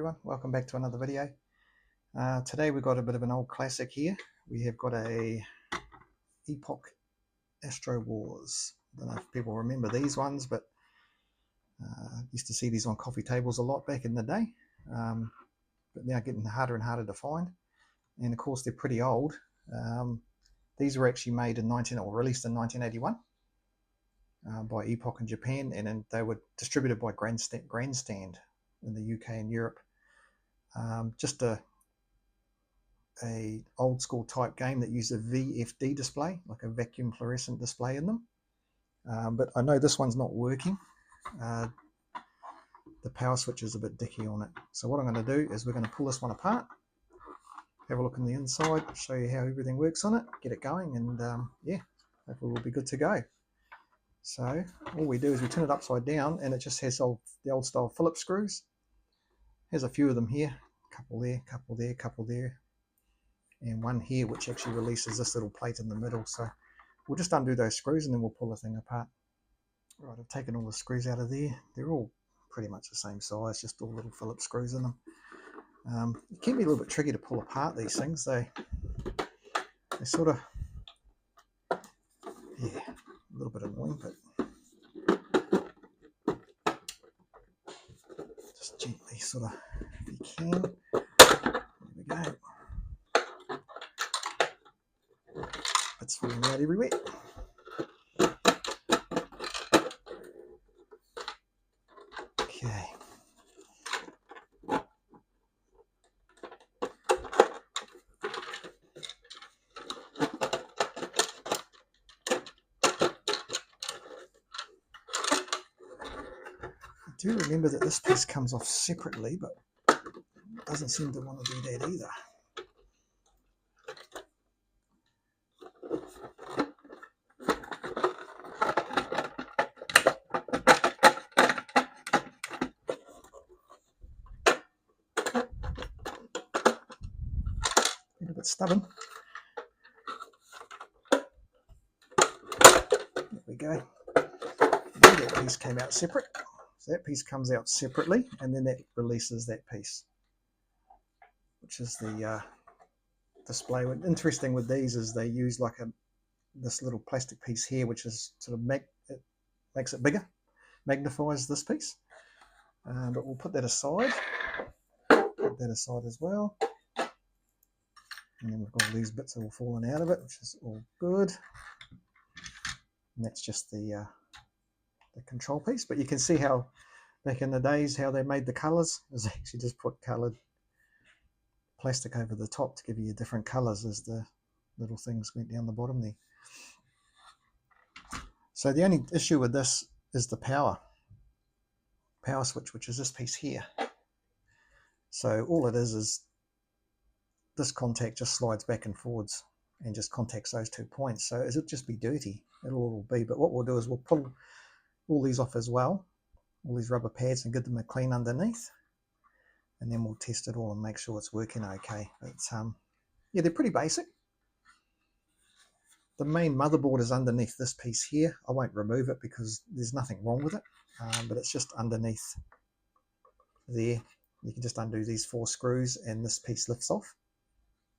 everyone, welcome back to another video. Today we've got a bit of an old classic here. We have got a Epoch Astro Wars. I don't know if people remember these ones, but used to see these on coffee tables a lot back in the day, but now getting harder and harder to find, and of course they're pretty old. These were actually made in released in 1981 by Epoch in Japan, and then they were distributed by Grandstand in the UK and Europe. Just a old school type game that used a VFD display, like a vacuum fluorescent display in them. But I know this one's not working. The power switch is a bit dicky on it. So what I'm going to do is we're going to pull this one apart, have a look on the inside, show you how everything works on it, get it going, and yeah, hopefully we'll be good to go. So all we do is we turn it upside down, and it just has the old style Phillips screws. There's a few of them here, a couple there, couple there, couple there, and one here which actually releases this little plate in the middle. So we'll just undo those screws and then we'll pull the thing apart. Right, I've taken all the screws out of there. They're all pretty much the same size, just all little Phillips screws in them. It can be a little bit tricky to pull apart these things. They sort of, yeah, a little bit annoying, but just gently sort of, if you can. There we go. It's falling out everywhere. Okay. I do remember that this piece comes off separately, but it doesn't seem to want to do that either. A bit stubborn. There we go. That piece came out separate. So that piece comes out separately, and then that releases that piece, which is the display. Interesting with these is they use like this little plastic piece here, which is sort of it makes it bigger, magnifies this piece. But we'll put that aside. Put that aside as well. And then we've got all these bits all fallen out of it, which is all good. And that's just the control piece. But you can see how back in the days how they made the colors is they actually just put colored plastic over the top to give you different colors as the little things went down the bottom there. So the only issue with this is the power switch, which is this piece here. So all it is this contact just slides back and forwards and just contacts those 2 points. So it'll just be dirty. It'll all be. But what we'll do is we'll pull all these off as well, all these rubber pads, and give them a clean underneath, and then we'll test it all and make sure it's working okay. But yeah, they're pretty basic. The main motherboard is underneath this piece here. I won't remove it because there's nothing wrong with it, but it's just underneath there. You can just undo these 4 screws and this piece lifts off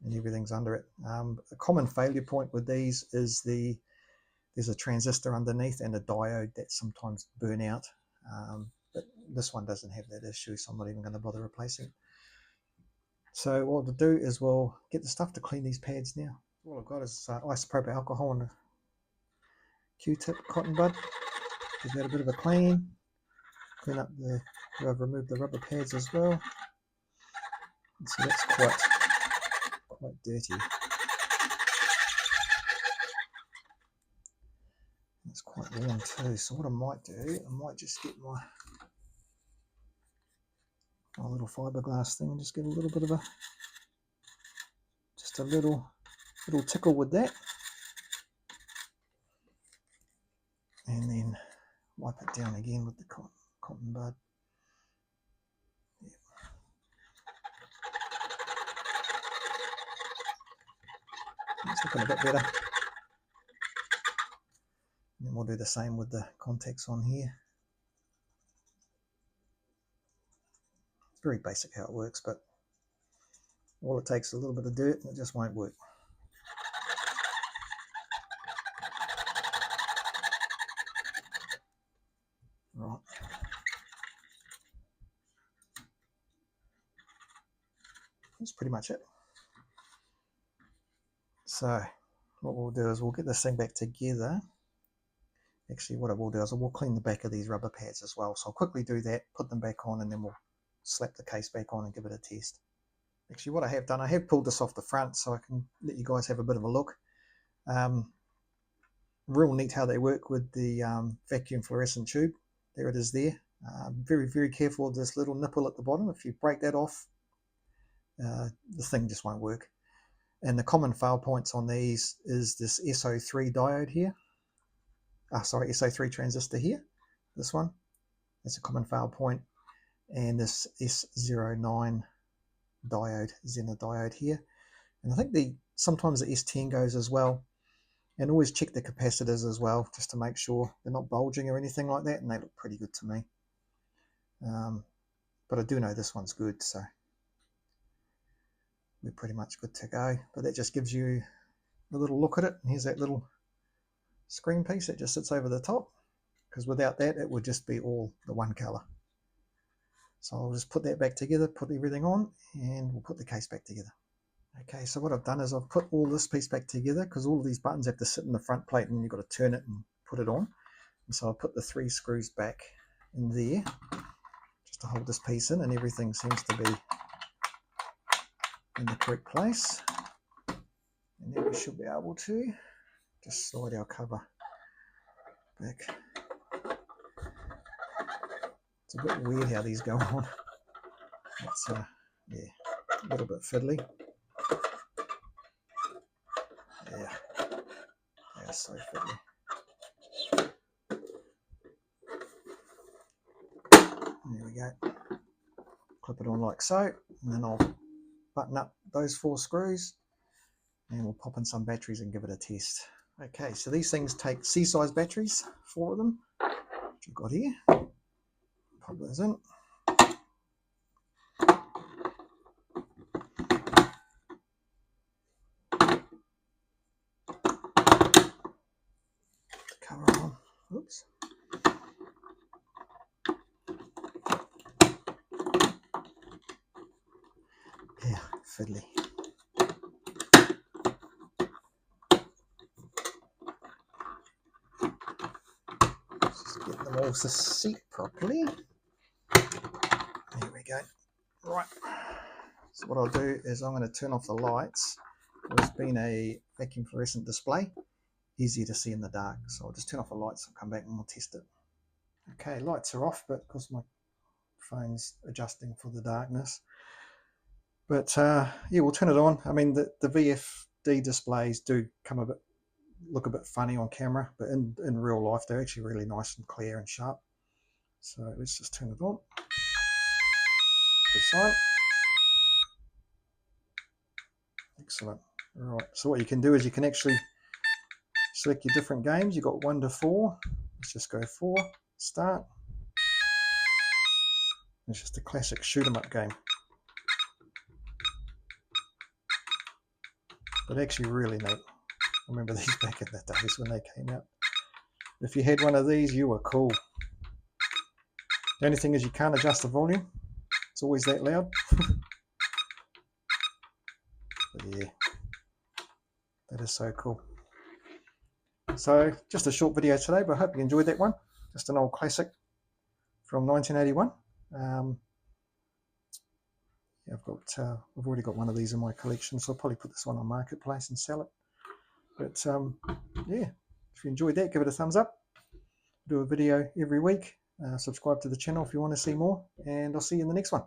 and everything's under it. A common failure point with these is there's a transistor underneath and a diode that sometimes burn out, but this one doesn't have that issue, so I'm not even going to bother replacing it. So what we'll do is we'll get the stuff to clean these pads now. All I've got is isopropyl alcohol and a Q-tip, cotton bud. Give that a bit of a clean up I've removed the rubber pads as well. And so that's quite dirty. It's quite worn too. So what I might do, I might just get my little fiberglass thing and just get a little bit of just a little tickle with that, and then wipe it down again with the cotton bud. Yep. It's looking a bit better. And then we'll do the same with the contacts on here. It's very basic how it works, but all it takes is a little bit of dirt and it just won't work. Right. That's pretty much it. So what we'll do is we'll get this thing back together. Actually, what I will do is I will clean the back of these rubber pads as well. So I'll quickly do that, put them back on, and then we'll slap the case back on and give it a test. Actually, what I have done, I have pulled this off the front so I can let you guys have a bit of a look. Real neat how they work with the vacuum fluorescent tube. There it is there. Very, very careful with this little nipple at the bottom. If you break that off, the thing just won't work. And the common fail points on these is this SO3 diode here. SO3 transistor here. This one. That's a common fail point. And this S09 diode, Zener diode here. And I think sometimes the S10 goes as well. And always check the capacitors as well, just to make sure they're not bulging or anything like that, and they look pretty good to me. But I do know this one's good, so we're pretty much good to go. But that just gives you a little look at it. And here's that little screen piece that just sits over the top, because without that it would just be all the one color. So I'll just put that back together, put everything on, and we'll put the case back together. Okay, so what I've done is I've put all this piece back together, because all of these buttons have to sit in the front plate and you've got to turn it and put it on. And so I put the 3 screws back in there just to hold this piece in, and everything seems to be in the correct place. And then we should be able to just slide our cover back. It's a bit weird how these go on. It's yeah, a little bit fiddly. Yeah, so fiddly. There we go. Clip it on like so, and then I'll button up those 4 screws, and we'll pop in some batteries and give it a test. Okay, so these things take C-size batteries, 4 of them, which I've got here. Pop those in. Cover on. Oops. Yeah, fiddly. Just get them all to seat properly. There we go. Right. So what I'll do is I'm going to turn off the lights. There's been a vacuum fluorescent display. Easier to see in the dark. So I'll just turn off the lights, I'll come back and we'll test it. Okay, lights are off, but because my phone's adjusting for the darkness. But yeah, we'll turn it on. I mean, the VFD displays do look a bit funny on camera, but in real life they're actually really nice and clear and sharp. So let's just turn it on. Good sign. Excellent. All right, so what you can do is you can actually select your different games. You've got 1 to 4. Let's just go 4, start. It's just a classic shoot 'em up game. But actually really neat. I remember these back in the days when they came out. If you had one of these, you were cool. The only thing is you can't adjust the volume. It's always that loud. But yeah, that is so cool. So just a short video today, but I hope you enjoyed that one. Just an old classic from 1981. Yeah, I've already got one of these in my collection, so I'll probably put this one on Marketplace and sell it. But yeah, if you enjoyed that, give it a thumbs up. Do a video every week. Subscribe to the channel if you want to see more, and I'll see you in the next one.